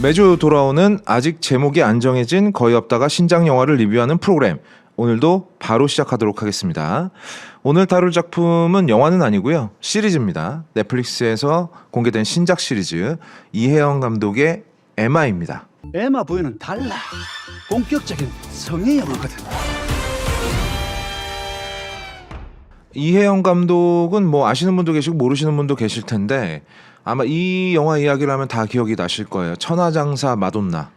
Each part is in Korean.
매주 돌아오는 아직 제목이 안 정해진 거의 없다가 신작 영화를 리뷰하는 프로그램. 오늘도 바로 시작하도록 하겠습니다. 오늘 다룰 작품은 영화는 아니고요. 시리즈입니다. 넷플릭스에서 공개된 신작 시리즈 이혜영 감독의 에마입니다. 에마 부인은 달라. 본격적인 성의 영화거든. 이혜영 감독은 뭐 아시는 분도 계시고 모르시는 분도 계실 텐데 아마 이 영화 이야기를 하면 다 기억이 나실 거예요. 천하장사 마돈나.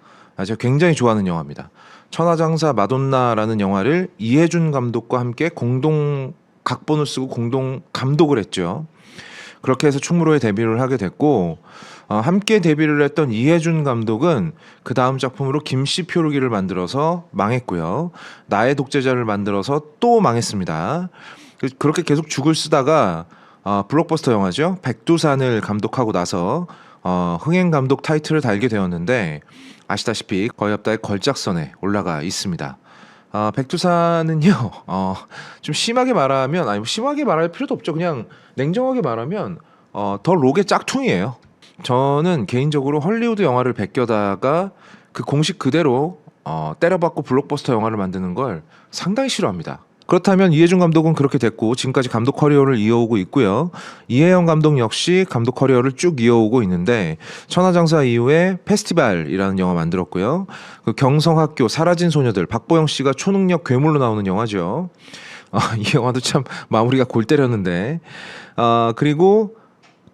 제가 굉장히 좋아하는 영화입니다. 천하장사 마돈나라는 영화를 이해준 감독과 함께 공동 각본을 쓰고 공동 감독을 했죠. 그렇게 해서 충무로에 데뷔를 하게 됐고 함께 데뷔를 했던 이해준 감독은 그 다음 작품으로 김씨 표류기를 만들어서 망했고요. 나의 독재자를 만들어서 또 망했습니다. 그렇게 계속 죽을 쓰다가 블록버스터 영화죠. 백두산을 감독하고 나서 흥행 감독 타이틀을 달게 되었는데 아시다시피 거의 없다의 걸작선에 올라가 있습니다. 백두산은요 좀 심하게 말하면 아니 심하게 말할 필요도 없죠. 그냥 냉정하게 말하면 더 록의 짝퉁이에요. 저는 개인적으로 헐리우드 영화를 베껴다가 그 공식 그대로 때려박고 블록버스터 영화를 만드는 걸 상당히 싫어합니다. 그렇다면 이해준 감독은 그렇게 됐고 지금까지 감독 커리어를 이어오고 있고요. 이혜영 감독 역시 감독 커리어를 쭉 이어오고 있는데 천하장사 이후에 페스티벌이라는 영화 만들었고요. 그 경성학교 사라진 소녀들 박보영 씨가 초능력 괴물로 나오는 영화죠. 이 영화도 참 마무리가 골 때렸는데 그리고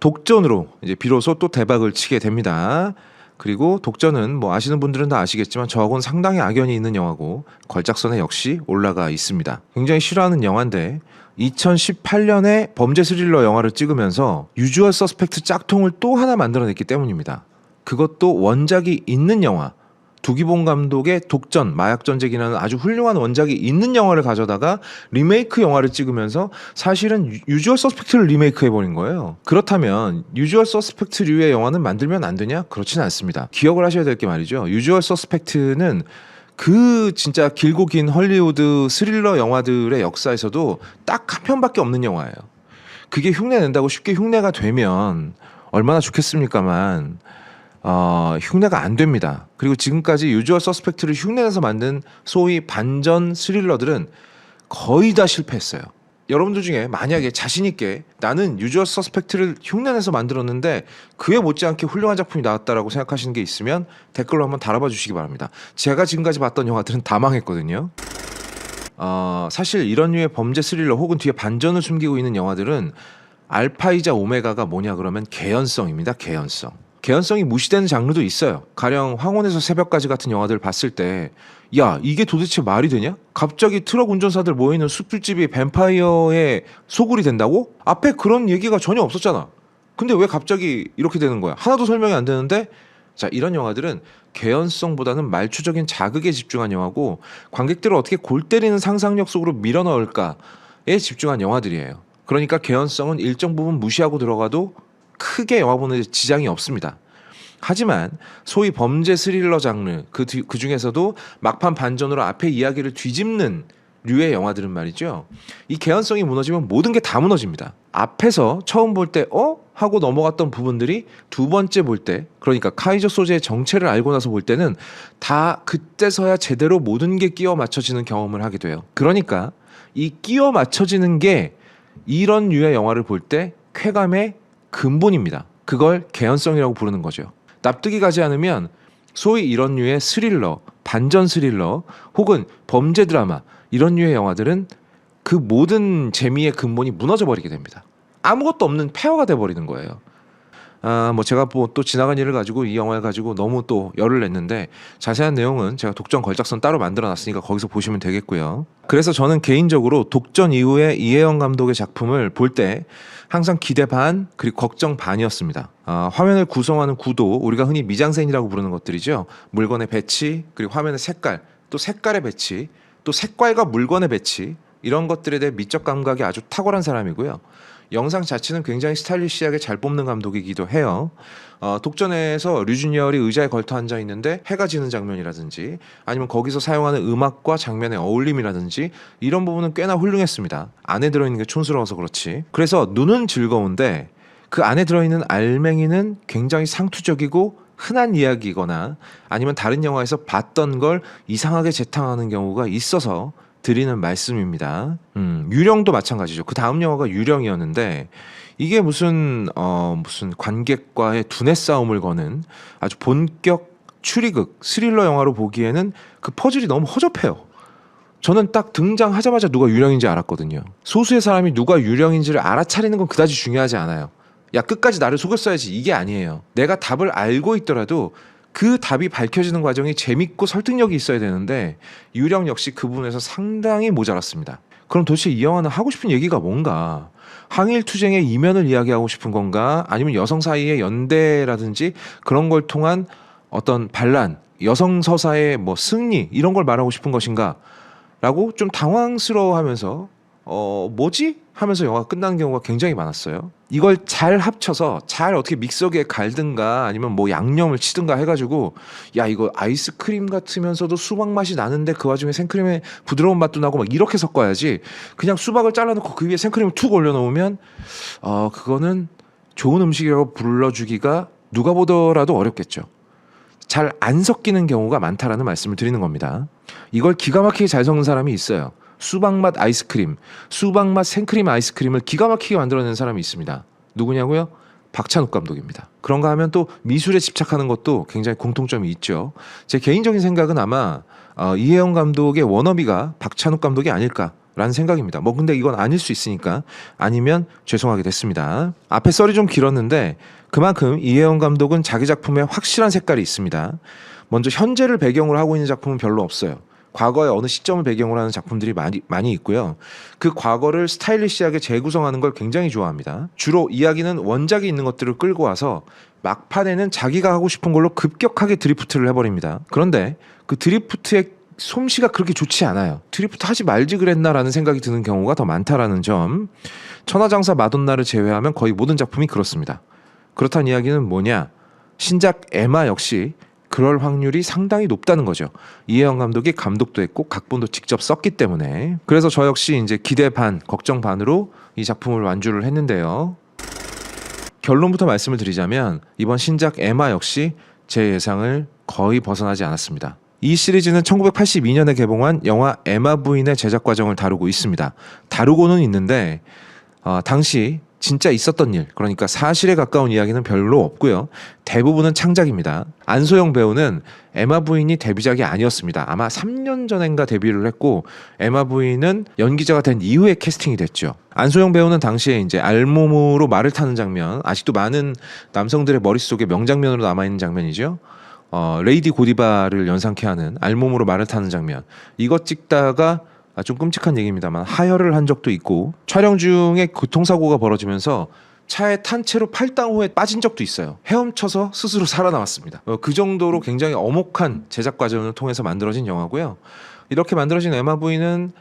독전으로 이제 비로소 또 대박을 치게 됩니다. 그리고 독전은 뭐 아시는 분들은 다 아시겠지만 저하고는 상당히 악연이 있는 영화고 걸작선에 역시 올라가 있습니다. 굉장히 싫어하는 영화인데 2018년에 범죄 스릴러 영화를 찍으면서 유주얼 서스펙트 짝퉁을 또 하나 만들어냈기 때문입니다. 그것도 원작이 있는 영화. 두기봉 감독의 독전, 마약전쟁이라는 아주 훌륭한 원작이 있는 영화를 가져다가 리메이크 영화를 찍으면서 사실은 유주얼 서스펙트를 리메이크해버린 거예요. 그렇다면 유주얼 서스펙트류의 영화는 만들면 안 되냐? 그렇진 않습니다. 기억을 하셔야 될 게 말이죠. 유주얼 서스펙트는 그 진짜 길고 긴 헐리우드 스릴러 영화들의 역사에서도 딱 한 편밖에 없는 영화예요. 그게 흉내 낸다고 쉽게 흉내가 되면 얼마나 좋겠습니까만 흉내가 안 됩니다. 그리고 지금까지 유주얼 서스펙트를 흉내내서 만든 소위 반전 스릴러들은 거의 다 실패했어요. 여러분들 중에 만약에 자신있게 나는 유주얼 서스펙트를 흉내내서 만들었는데 그에 못지않게 훌륭한 작품이 나왔다라고 생각하시는 게 있으면 댓글로 한번 달아봐 주시기 바랍니다. 제가 지금까지 봤던 영화들은 다 망했거든요. 사실 이런 류의 범죄 스릴러 혹은 뒤에 반전을 숨기고 있는 영화들은 알파이자 오메가가 뭐냐 그러면 개연성입니다. 개연성이 무시되는 장르도 있어요. 가령 황혼에서 새벽까지 같은 영화들 봤을 때 야 이게 도대체 말이 되냐? 갑자기 트럭 운전사들 모이는 술집이 뱀파이어의 소굴이 된다고? 앞에 그런 얘기가 전혀 없었잖아. 근데 왜 갑자기 이렇게 되는 거야? 하나도 설명이 안 되는데 자 이런 영화들은 개연성보다는 말초적인 자극에 집중한 영화고 관객들을 어떻게 골 때리는 상상력 속으로 밀어넣을까에 집중한 영화들이에요. 그러니까 개연성은 일정 부분 무시하고 들어가도 크게 영화 보는 데 지장이 없습니다. 하지만 소위 범죄 스릴러 장르 그 중에서도 막판 반전으로 앞에 이야기를 뒤집는 류의 영화들은 말이죠. 이 개연성이 무너지면 모든 게 다 무너집니다. 앞에서 처음 볼 때 하고 넘어갔던 부분들이 두 번째 볼 때 그러니까 카이조 소재의 정체를 알고 나서 볼 때는 다 그때서야 제대로 모든 게 끼워 맞춰지는 경험을 하게 돼요. 그러니까 이 끼워 맞춰지는 게 이런 류의 영화를 볼 때 쾌감의 근본입니다. 그걸 개연성이라고 부르는 거죠. 납득이 가지 않으면 소위 이런 류의 스릴러, 반전 스릴러 혹은 범죄 드라마 이런 류의 영화들은 그 모든 재미의 근본이 무너져 버리게 됩니다. 아무것도 없는 폐허가 돼버리는 거예요. 뭐 제가 또 지나간 일을 가지고 이 영화를 가지고 너무 또 열을 냈는데 자세한 내용은 제가 독전 걸작선 따로 만들어놨으니까 거기서 보시면 되겠고요. 그래서 저는 개인적으로 독전 이후에 이혜영 감독의 작품을 볼 때 항상 기대 반 그리고 걱정 반이었습니다. 화면을 구성하는 구도 우리가 흔히 미장센이라고 부르는 것들이죠. 물건의 배치 그리고 화면의 색깔 또 색깔의 배치 또 색깔과 물건의 배치 이런 것들에 대해 미적 감각이 아주 탁월한 사람이고요. 영상 자체는 굉장히 스타일리시하게 잘 뽑는 감독이기도 해요. 독전에서 류준열이 의자에 걸터 앉아 있는데 해가 지는 장면이라든지 아니면 거기서 사용하는 음악과 장면의 어울림이라든지 이런 부분은 꽤나 훌륭했습니다. 안에 들어있는 게 촌스러워서 그렇지. 그래서 눈은 즐거운데 그 안에 들어있는 알맹이는 굉장히 상투적이고 흔한 이야기거나 아니면 다른 영화에서 봤던 걸 이상하게 재탕하는 경우가 있어서 드리는 말씀입니다. 유령도 마찬가지죠. 그 다음 영화가 유령이었는데 이게 무슨 관객과의 두뇌 싸움을 거는 아주 본격 추리극 스릴러 영화로 보기에는 그 퍼즐이 너무 허접해요. 저는 딱 등장하자마자 누가 유령인지 알았거든요. 소수의 사람이 누가 유령인지를 알아차리는 건 그다지 중요하지 않아요. 야, 끝까지 나를 속였어야지, 이게 아니에요. 내가 답을 알고 있더라도 그 답이 밝혀지는 과정이 재밌고 설득력이 있어야 되는데 유령 역시 그 부분에서 상당히 모자랐습니다. 그럼 도대체 이 영화는 하고 싶은 얘기가 뭔가? 항일 투쟁의 이면을 이야기하고 싶은 건가? 아니면 여성 사이의 연대라든지 그런 걸 통한 어떤 반란, 여성 서사의 뭐 승리 이런 걸 말하고 싶은 것인가? 라고 좀 당황스러워하면서 뭐지? 하면서 영화가 끝나는 경우가 굉장히 많았어요. 이걸 잘 합쳐서 잘 어떻게 믹서기에 갈든가 아니면 뭐 양념을 치든가 해가지고 야, 이거 아이스크림 같으면서도 수박 맛이 나는데 그 와중에 생크림의 부드러운 맛도 나고 막 이렇게 섞어야지, 그냥 수박을 잘라놓고 그 위에 생크림을 툭 올려놓으면 그거는 좋은 음식이라고 불러주기가 누가 보더라도 어렵겠죠. 잘 안 섞이는 경우가 많다라는 말씀을 드리는 겁니다. 이걸 기가 막히게 잘 섞는 사람이 있어요. 수박맛 아이스크림, 수박맛 생크림 아이스크림을 기가 막히게 만들어낸 사람이 있습니다. 누구냐고요? 박찬욱 감독입니다. 그런가 하면 또 미술에 집착하는 것도 굉장히 공통점이 있죠. 제 개인적인 생각은 아마 이혜영 감독의 워너비가 박찬욱 감독이 아닐까라는 생각입니다. 뭐 근데 이건 아닐 수 있으니까 아니면 죄송하게 됐습니다. 앞에 썰이 좀 길었는데 그만큼 이혜영 감독은 자기 작품에 확실한 색깔이 있습니다. 먼저 현재를 배경으로 하고 있는 작품은 별로 없어요. 과거의 어느 시점을 배경으로 하는 작품들이 많이 있고요. 그 과거를 스타일리시하게 재구성하는 걸 굉장히 좋아합니다. 주로 이야기는 원작이 있는 것들을 끌고 와서 막판에는 자기가 하고 싶은 걸로 급격하게 드리프트를 해버립니다. 그런데 그 드리프트의 솜씨가 그렇게 좋지 않아요. 드리프트 하지 말지 그랬나라는 생각이 드는 경우가 더 많다라는 점. 천하장사 마돈나를 제외하면 거의 모든 작품이 그렇습니다. 그렇다는 이야기는 뭐냐? 신작 에마 역시 그럴 확률이 상당히 높다는 거죠. 이혜영 감독이 감독도 했고 각본도 직접 썼기 때문에. 그래서 저 역시 이제 기대 반, 걱정 반으로 이 작품을 완주를 했는데요. 결론부터 말씀을 드리자면 이번 신작 에마 역시 제 예상을 거의 벗어나지 않았습니다. 이 시리즈는 1982년에 개봉한 영화 에마 부인의 제작 과정을 다루고 있습니다. 다루고는 있는데 당시 진짜 있었던 일, 그러니까 사실에 가까운 이야기는 별로 없고요. 대부분은 창작입니다. 안소영 배우는 에마 부인이 데뷔작이 아니었습니다. 아마 3년 전인가 데뷔를 했고 에마 부인은 연기자가 된 이후에 캐스팅이 됐죠. 안소영 배우는 당시에 이제 알몸으로 말을 타는 장면, 아직도 많은 남성들의 머릿속에 명장면으로 남아있는 장면이죠. 레이디 고디바를 연상케 하는 알몸으로 말을 타는 장면, 이것 찍다가 좀 끔찍한 얘기입니다만 하혈을 한 적도 있고 촬영 중에 교통사고가 벌어지면서 차에 탄 채로 팔당호에 빠진 적도 있어요. 헤엄쳐서 스스로 살아남았습니다. 그 정도로 굉장히 엄혹한 제작 과정을 통해서 만들어진 영화고요. 이렇게 만들어진 에마 부인은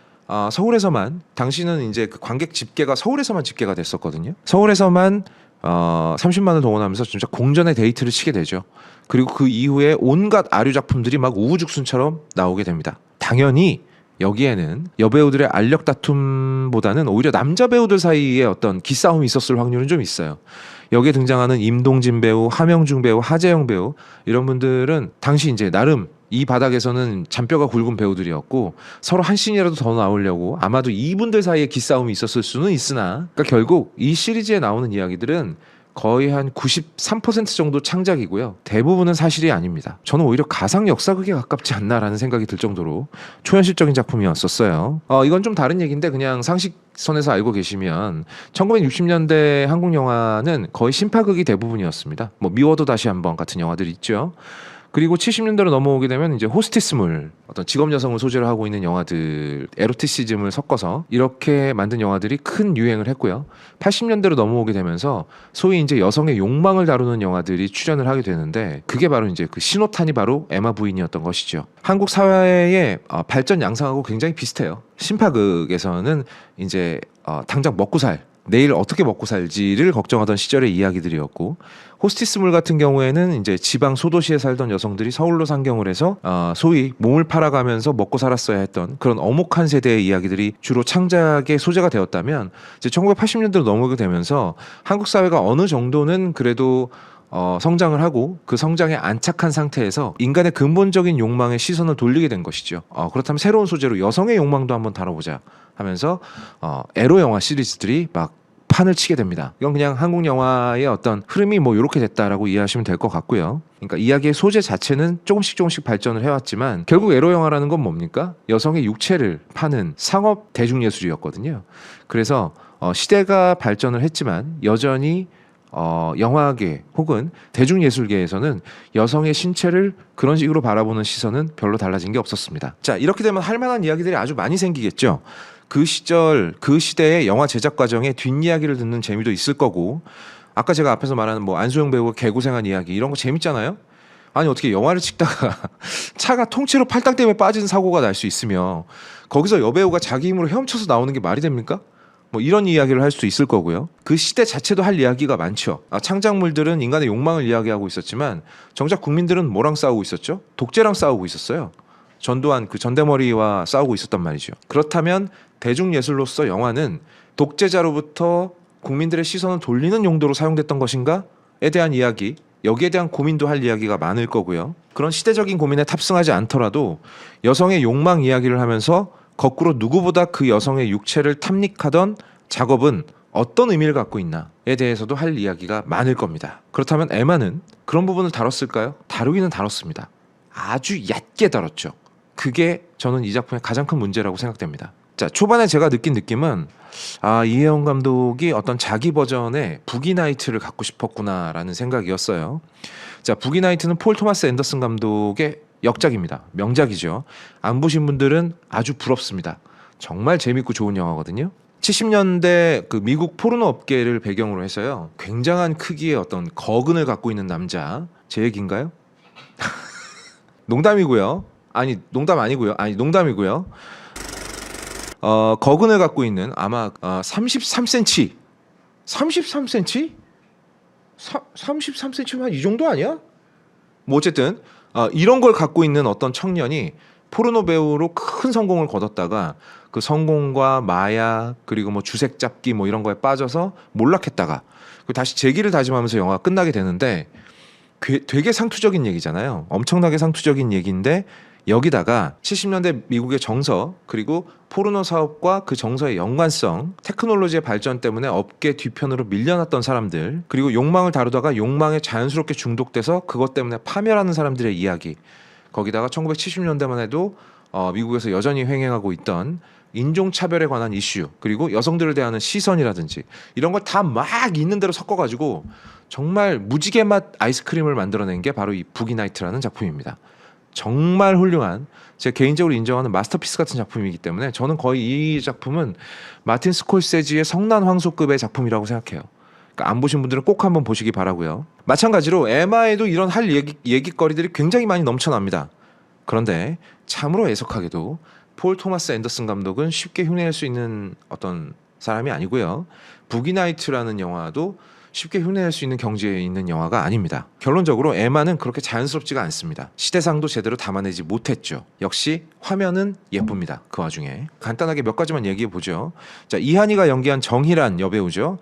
서울에서만, 당시는 이제 그 관객 집계가 서울에서만 집계가 됐었거든요. 서울에서만 30만을 동원하면서 진짜 공전의 데이트를 치게 되죠. 그리고 그 이후에 온갖 아류 작품들이 막 우후죽순처럼 나오게 됩니다. 당연히 여기에는 여배우들의 알력 다툼보다는 오히려 남자 배우들 사이에 어떤 기싸움이 있었을 확률은 좀 있어요. 여기에 등장하는 임동진 배우, 하명중 배우, 하재영 배우, 이런 분들은 당시 이제 나름 이 바닥에서는 잔뼈가 굵은 배우들이었고 서로 한 씬이라도 더 나오려고 아마도 이분들 사이에 기싸움이 있었을 수는 있으나, 그러니까 결국 이 시리즈에 나오는 이야기들은 거의 한 93% 정도 창작이고요. 대부분은 사실이 아닙니다. 저는 오히려 가상 역사극에 가깝지 않나라는 생각이 들 정도로 초현실적인 작품이었었어요. 이건 좀 다른 얘기인데 그냥 상식선에서 알고 계시면 1960년대 한국 영화는 거의 신파극이 대부분이었습니다. 뭐 미워도 다시 한번 같은 영화들 있죠. 그리고 70년대로 넘어오게 되면 이제 호스티스물, 어떤 직업 여성을 소재로 하고 있는 영화들, 에로티시즘을 섞어서 이렇게 만든 영화들이 큰 유행을 했고요. 80년대로 넘어오게 되면서 소위 이제 여성의 욕망을 다루는 영화들이 출연을 하게 되는데 그게 바로 이제 그 신호탄이 바로 에마 부인이었던 것이죠. 한국 사회의 발전 양상하고 굉장히 비슷해요. 신파극에서는 이제 당장 먹고 내일 어떻게 먹고 살지를 걱정하던 시절의 이야기들이었고, 호스티스물 같은 경우에는 이제 지방 소도시에 살던 여성들이 서울로 상경을 해서 소위 몸을 팔아가면서 먹고 살았어야 했던 그런 엄혹한 세대의 이야기들이 주로 창작의 소재가 되었다면, 이제 1980년대로 넘어오게 되면서 한국 사회가 어느 정도는 그래도 성장을 하고 그 성장에 안착한 상태에서 인간의 근본적인 욕망에 시선을 돌리게 된 것이죠. 그렇다면 새로운 소재로 여성의 욕망도 한번 다뤄보자 하면서 에로 영화 시리즈들이 막 판을 치게 됩니다. 이건 그냥 한국 영화의 어떤 흐름이 뭐 이렇게 됐다라고 이해하시면 될 것 같고요. 그러니까 이야기의 소재 자체는 조금씩 발전을 해왔지만 결국 에로 영화라는 건 뭡니까? 여성의 육체를 파는 상업 대중예술이었거든요. 그래서 시대가 발전을 했지만 여전히 영화계 혹은 대중예술계에서는 여성의 신체를 그런 식으로 바라보는 시선은 별로 달라진 게 없었습니다. 자, 이렇게 되면 할 만한 이야기들이 아주 많이 생기겠죠. 그 시절 그 시대의 영화 제작 과정의 뒷이야기를 듣는 재미도 있을 거고, 아까 제가 앞에서 말하는 뭐 안소영 배우가 개고생한 이야기 이런 거 재밌잖아요. 아니 어떻게 영화를 찍다가 차가 통째로 팔당 때문에 빠진 사고가 날 수 있으며 거기서 여배우가 자기 힘으로 헤엄쳐서 나오는 게 말이 됩니까? 뭐 이런 이야기를 할 수 있을 거고요. 그 시대 자체도 할 이야기가 많죠. 창작물들은 인간의 욕망을 이야기하고 있었지만 정작 국민들은 뭐랑 싸우고 있었죠? 독재랑 싸우고 있었어요. 전두환 그 전대머리와 싸우고 있었단 말이죠. 그렇다면 대중예술로서 영화는 독재자로부터 국민들의 시선을 돌리는 용도로 사용됐던 것인가에 대한 이야기, 여기에 대한 고민도 할 이야기가 많을 거고요. 그런 시대적인 고민에 탑승하지 않더라도 여성의 욕망 이야기를 하면서 거꾸로 누구보다 그 여성의 육체를 탐닉하던 작업은 어떤 의미를 갖고 있나에 대해서도 할 이야기가 많을 겁니다. 그렇다면 에마는 그런 부분을 다뤘을까요? 다루기는 다뤘습니다. 아주 얕게 다뤘죠. 그게 저는 이 작품의 가장 큰 문제라고 생각됩니다. 자, 초반에 제가 느낀 느낌은 이혜영 감독이 어떤 자기 버전의 부기나이트를 갖고 싶었구나라는 생각이었어요. 자, 부기나이트는 폴 토마스 앤더슨 감독의 역작입니다. 명작이죠. 안 보신 분들은 아주 부럽습니다. 정말 재밌고 좋은 영화거든요. 70년대 그 미국 포르노 업계를 배경으로 해서요. 굉장한 크기의 어떤 거근을 갖고 있는 남자. 제 얘기인가요? 농담이고요. 아니 농담 아니고요. 아니 농담이고요. 거근을 갖고 있는 아마 33cm 33cm? 33cm면 이 정도 아니야? 뭐 어쨌든 이런 걸 갖고 있는 어떤 청년이 포르노 배우로 큰 성공을 거뒀다가 그 성공과 마약 그리고 뭐 주색 잡기 뭐 이런 거에 빠져서 몰락했다가 다시 재기를 다짐하면서 영화가 끝나게 되는데 되게 상투적인 얘기잖아요. 엄청나게 상투적인 얘기인데 여기다가 70년대 미국의 정서 그리고 포르노 사업과 그 정서의 연관성, 테크놀로지의 발전 때문에 업계 뒤편으로 밀려났던 사람들, 그리고 욕망을 다루다가 욕망에 자연스럽게 중독돼서 그것 때문에 파멸하는 사람들의 이야기, 거기다가 1970년대만 해도 미국에서 여전히 횡행하고 있던 인종차별에 관한 이슈, 그리고 여성들을 대하는 시선이라든지 이런 걸 다 막 있는 대로 섞어가지고 정말 무지개 맛 아이스크림을 만들어낸 게 바로 이 부기나이트라는 작품입니다. 정말 훌륭한, 제가 개인적으로 인정하는 마스터피스 같은 작품이기 때문에 저는 거의 이 작품은 마틴 스콜세지의 성난 황소급의 작품이라고 생각해요. 그러니까 안 보신 분들은 꼭 한번 보시기 바라고요. 마찬가지로 에마에도 이런 할 얘기거리들이 굉장히 많이 넘쳐납니다. 그런데 참으로 애석하게도 폴 토마스 앤더슨 감독은 쉽게 흉내낼 수 있는 어떤 사람이 아니고요. 부기나이트라는 영화도 쉽게 흉내낼 수 있는 경지에 있는 영화가 아닙니다. 결론적으로 에마는 그렇게 자연스럽지가 않습니다. 시대상도 제대로 담아내지 못했죠. 역시 화면은 예쁩니다. 그 와중에 간단하게 몇 가지만 얘기해 보죠. 자, 이한이가 연기한 정희란 여배우죠.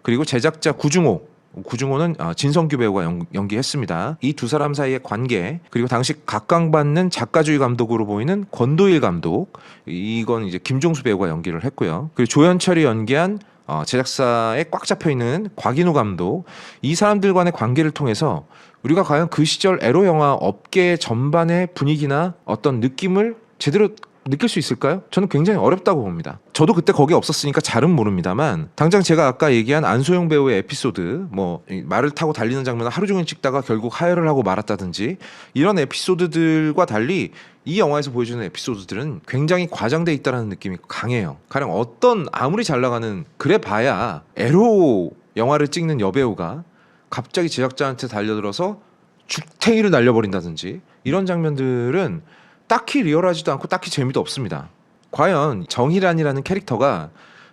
그리고 제작자 구중호는 진성규 배우가 연기했습니다. 이 두 사람 사이의 관계, 그리고 당시 각광받는 작가주의 감독으로 보이는 권도일 감독, 이건 이제 김종수 배우가 연기를 했고요. 그리고 조연철이 연기한 제작사에 꽉 잡혀 있는 곽인우 감독, 이 사람들 간의 관계를 통해서 우리가 과연 그 시절 에로 영화 업계 전반의 분위기나 어떤 느낌을 제대로 느낄 수 있을까요? 저는 굉장히 어렵다고 봅니다. 저도 그때 거기 없었으니까 잘은 모릅니다만 당장 제가 아까 얘기한 안소영 배우의 에피소드, 뭐 말을 타고 달리는 장면을 하루 종일 찍다가 결국 하혈을 하고 말았다든지 이런 에피소드들과 달리 이 영화에서 보여주는 에피소드들은 굉장히 과장돼 있다는 느낌이 강해요. 가령 어떤 아무리 잘 나가는 그래 봐야 에로 영화를 찍는 여배우가 갑자기 제작자한테 달려들어서 죽탱이를 날려버린다든지 이런 장면들은 딱히 리얼하지도 않고 딱히 재미도 없습니다. 과연 정희란이라는 캐릭터가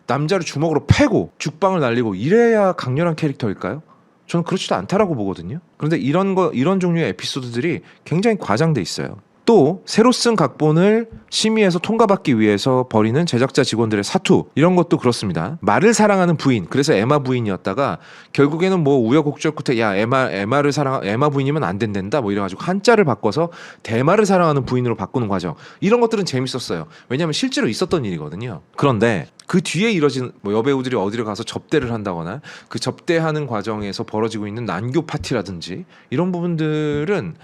남자를 주먹으로 패고 죽방을 날리고 이래야 강렬한 캐릭터일까요? 저는 그렇지도 않다라고 보거든요. 그런데 이런 종류의 에피소드들이 굉장히 과장돼 있어요. 또 새로 쓴 각본을 심의해서 통과받기 위해서 벌이는 제작자 직원들의 사투, 이런 것도 그렇습니다. 말을 사랑하는 부인, 그래서 에마 부인이었다가 결국에는 뭐 우여곡절 끝에 야 에마 부인이면 안 된다 뭐 이래가지고 한자를 바꿔서 대마를 사랑하는 부인으로 바꾸는 과정, 이런 것들은 재밌었어요. 왜냐하면 실제로 있었던 일이거든요. 그런데 그 뒤에 이뤄진 뭐 여배우들이 어디를 가서 접대를 한다거나 그 접대하는 과정에서 벌어지고 있는 난교 파티라든지 이런 부분들은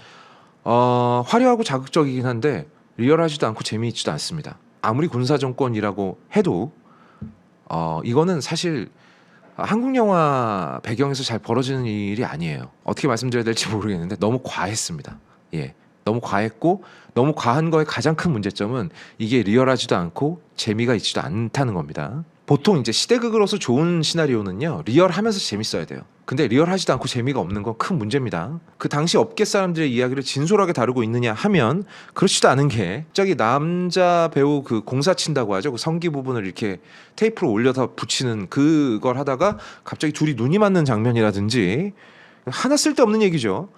화려하고 자극적이긴 한데 리얼하지도 않고 재미있지도 않습니다. 아무리 군사 정권이라고 해도 이거는 사실 한국 영화 배경에서 잘 벌어지는 일이 아니에요. 어떻게 말씀드려야 될지 모르겠는데 너무 과했습니다. 예, 너무 과했고 너무 과한 거의 가장 큰 문제점은 이게 리얼하지도 않고 재미가 있지도 않다는 겁니다. 보통 이제 시대극으로서 좋은 시나리오는요, 리얼하면서 재밌어야 돼요. 근데 리얼하지도 않고 재미가 없는 건 큰 문제입니다. 그 당시 업계 사람들의 이야기를 진솔하게 다루고 있느냐 하면 그렇지도 않은 게, 갑자기 남자 배우 그 공사 친다고 하죠. 그 성기 부분을 이렇게 테이프로 올려서 붙이는 그걸 하다가 갑자기 둘이 눈이 맞는 장면이라든지, 하나 쓸데없는 얘기죠.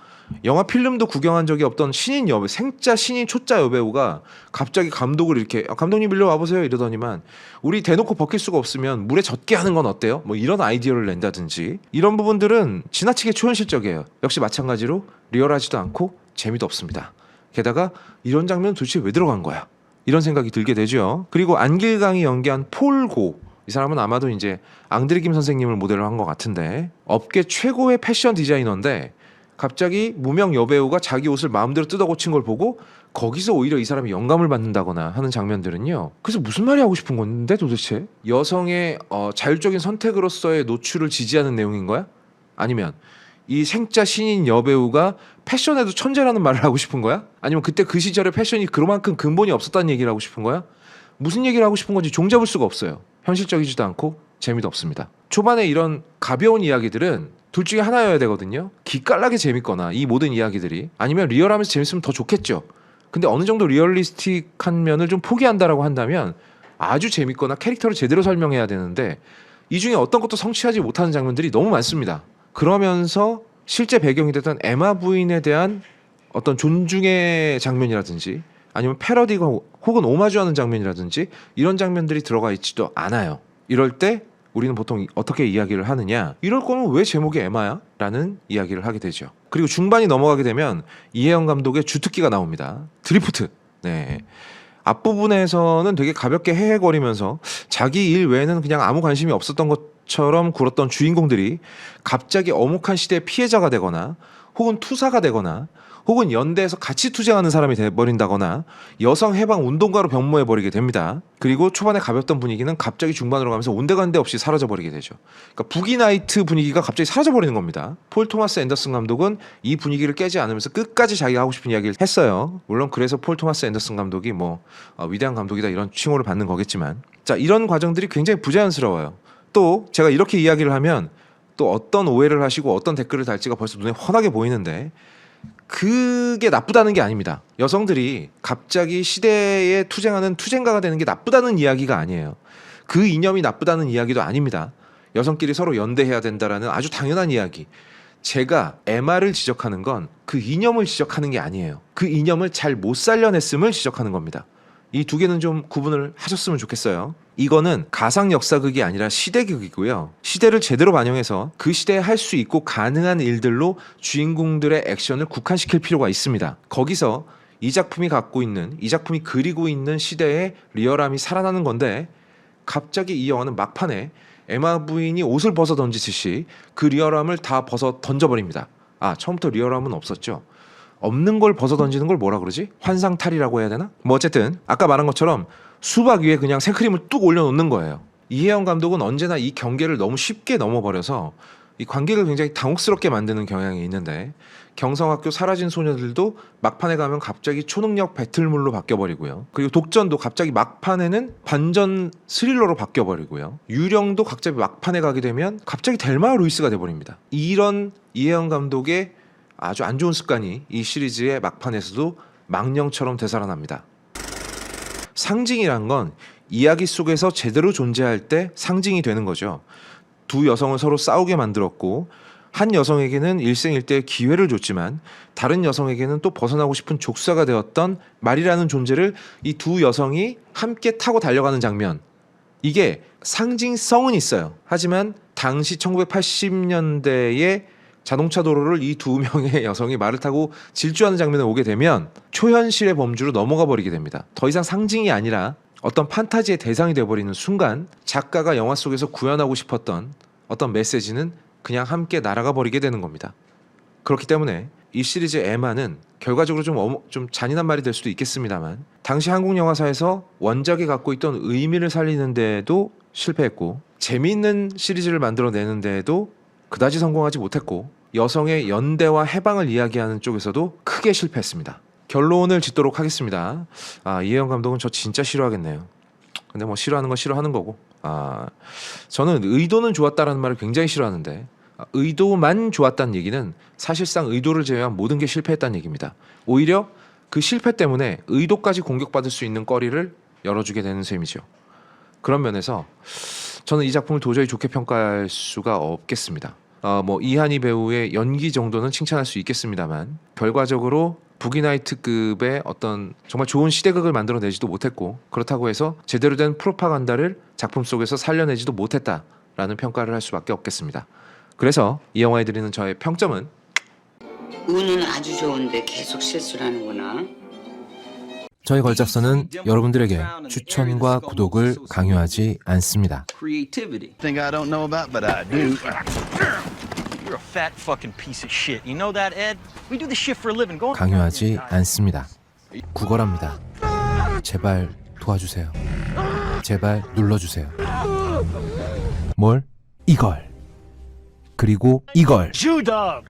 영화 필름도 구경한 적이 없던 신인 여배, 생짜 신인 초짜 여배우가 갑자기 감독을 이렇게 감독님 일로 와보세요 이러더니만, 우리 대놓고 벗길 수가 없으면 물에 젖게 하는 건 어때요? 뭐 이런 아이디어를 낸다든지, 이런 부분들은 지나치게 초현실적이에요. 역시 마찬가지로 리얼하지도 않고 재미도 없습니다. 게다가 이런 장면 도대체 왜 들어간 거야? 이런 생각이 들게 되죠. 그리고 안길강이 연기한 폴고, 이 사람은 아마도 이제 앙드레 김 선생님을 모델로 한 것 같은데, 업계 최고의 패션 디자이너인데 갑자기 무명 여배우가 자기 옷을 마음대로 뜯어 고친 걸 보고 거기서 오히려 이 사람이 영감을 받는다거나 하는 장면들은요, 그래서 무슨 말이 하고 싶은 건데 도대체? 여성의 자율적인 선택으로서의 노출을 지지하는 내용인 거야? 아니면 이 생짜 신인 여배우가 패션에도 천재라는 말을 하고 싶은 거야? 아니면 그때 그 시절에 패션이 그만큼 근본이 없었다는 얘기를 하고 싶은 거야? 무슨 얘기를 하고 싶은 건지 종잡을 수가 없어요. 현실적이지도 않고 재미도 없습니다. 초반에 이런 가벼운 이야기들은 둘 중에 하나여야 되거든요. 기깔나게 재밌거나 이 모든 이야기들이, 아니면 리얼하면서 재밌으면 더 좋겠죠. 근데 어느 정도 리얼리스틱한 면을 좀 포기한다라고 한다면 아주 재밌거나 캐릭터를 제대로 설명해야 되는데, 이 중에 어떤 것도 성취하지 못하는 장면들이 너무 많습니다. 그러면서 실제 배경이 됐던 에마 부인에 대한 어떤 존중의 장면이라든지, 아니면 패러디가 혹은 오마주하는 장면이라든지, 이런 장면들이 들어가 있지도 않아요. 이럴 때 우리는 보통 어떻게 이야기를 하느냐, 이럴 거면 왜 제목이 에마야? 라는 이야기를 하게 되죠. 그리고 중반이 넘어가게 되면 이혜영 감독의 주특기가 나옵니다. 드리프트. 네. 앞부분에서는 되게 가볍게 헤헤거리면서 자기 일 외에는 그냥 아무 관심이 없었던 것처럼 굴었던 주인공들이 갑자기 엄혹한 시대의 피해자가 되거나, 혹은 투사가 되거나, 혹은 연대에서 같이 투쟁하는 사람이 돼버린다거나 여성 해방 운동가로 변모해버리게 됩니다. 그리고 초반에 가볍던 분위기는 갑자기 중반으로 가면서 온데간데 없이 사라져버리게 되죠. 그러니까 부기나이트 분위기가 갑자기 사라져버리는 겁니다. 폴 토마스 앤더슨 감독은 이 분위기를 깨지 않으면서 끝까지 자기가 하고 싶은 이야기를 했어요. 물론 그래서 폴 토마스 앤더슨 감독이 위대한 감독이다 이런 칭호를 받는 거겠지만, 자, 이런 과정들이 굉장히 부자연스러워요. 또 제가 이렇게 이야기를 하면 또 어떤 오해를 하시고 어떤 댓글을 달지가 벌써 눈에 훤하게 보이는데, 그게 나쁘다는 게 아닙니다. 여성들이 갑자기 시대에 투쟁하는 투쟁가가 되는 게 나쁘다는 이야기가 아니에요. 그 이념이 나쁘다는 이야기도 아닙니다. 여성끼리 서로 연대해야 된다라는 아주 당연한 이야기. 제가 에마를 지적하는 건 그 이념을 지적하는 게 아니에요. 그 이념을 잘 못 살려냈음을 지적하는 겁니다. 이 두 개는 좀 구분을 하셨으면 좋겠어요. 이거는 가상 역사극이 아니라 시대극이고요. 시대를 제대로 반영해서 그 시대에 할 수 있고 가능한 일들로 주인공들의 액션을 국한시킬 필요가 있습니다. 거기서 이 작품이 갖고 있는, 이 작품이 그리고 있는 시대의 리얼함이 살아나는 건데, 갑자기 이 영화는 막판에 에마 부인이 옷을 벗어 던지듯이 그 리얼함을 다 벗어 던져버립니다. 처음부터 리얼함은 없었죠. 없는 걸 벗어 던지는 걸 뭐라 그러지? 환상탈이라고 해야 되나? 뭐 어쨌든 아까 말한 것처럼 수박 위에 그냥 생크림을 뚝 올려놓는 거예요. 이혜영 감독은 언제나 이 경계를 너무 쉽게 넘어버려서 이 관객을 굉장히 당혹스럽게 만드는 경향이 있는데, 경성학교 사라진 소녀들도 막판에 가면 갑자기 초능력 배틀물로 바뀌어버리고요. 그리고 독전도 갑자기 막판에는 반전 스릴러로 바뀌어버리고요. 유령도 갑자기 막판에 가게 되면 갑자기 델마 루이스가 돼버립니다. 이런 이혜영 감독의 아주 안 좋은 습관이 이 시리즈의 막판에서도 망령처럼 되살아납니다. 상징이란 건 이야기 속에서 제대로 존재할 때 상징이 되는 거죠. 두 여성을 서로 싸우게 만들었고, 한 여성에게는 일생일대의 기회를 줬지만 다른 여성에게는 또 벗어나고 싶은 족쇄가 되었던 말이라는 존재를 이 두 여성이 함께 타고 달려가는 장면, 이게 상징성은 있어요. 하지만 당시 1980년대의 자동차 도로를 이 두 명의 여성이 말을 타고 질주하는 장면에 오게 되면 초현실의 범주로 넘어가 버리게 됩니다. 더 이상 상징이 아니라 어떤 판타지의 대상이 되어버리는 순간 작가가 영화 속에서 구현하고 싶었던 어떤 메시지는 그냥 함께 날아가 버리게 되는 겁니다. 그렇기 때문에 이 시리즈의 에마는 결과적으로 좀 잔인한 말이 될 수도 있겠습니다만 당시 한국 영화사에서 원작이 갖고 있던 의미를 살리는 데에도 실패했고 재미있는 시리즈를 만들어내는 데에도 그다지 성공하지 못했고 여성의 연대와 해방을 이야기하는 쪽에서도 크게 실패했습니다. 결론을 짓도록 하겠습니다. 이혜영 감독은 저 진짜 싫어하겠네요. 근데 뭐 싫어하는 건 싫어하는 거고, 저는 의도는 좋았다라는 말을 굉장히 싫어하는데 의도만 좋았다는 얘기는 사실상 의도를 제외한 모든 게 실패했다는 얘기입니다. 오히려 그 실패 때문에 의도까지 공격받을 수 있는 거리를 열어주게 되는 셈이죠. 그런 면에서 저는 이 작품을 도저히 좋게 평가할 수가 없겠습니다. 뭐 이한희 배우의 연기 정도는 칭찬할 수 있겠습니다만 결과적으로 부기나이트급의 어떤 정말 좋은 시대극을 만들어내지도 못했고 그렇다고 해서 제대로 된 프로파간다를 작품 속에서 살려내지도 못했다라는 평가를 할 수밖에 없겠습니다. 그래서 이 영화에 드리는 저의 평점은 운은 아주 좋은데 계속 실수를 하는구나. 저희 걸작서는 여러분들에게 추천과 구독을 강요하지 않습니다. Creativity. Thing I don't know about, but I do. You're a fat fucking piece of shit. You know that, Ed? We do this shit for a living. Go on. 강요하지 않습니다. 구걸합니다. 제발 도와주세요. 제발 눌러주세요. 뭘? 이걸. 그리고 이걸. Shoe dog.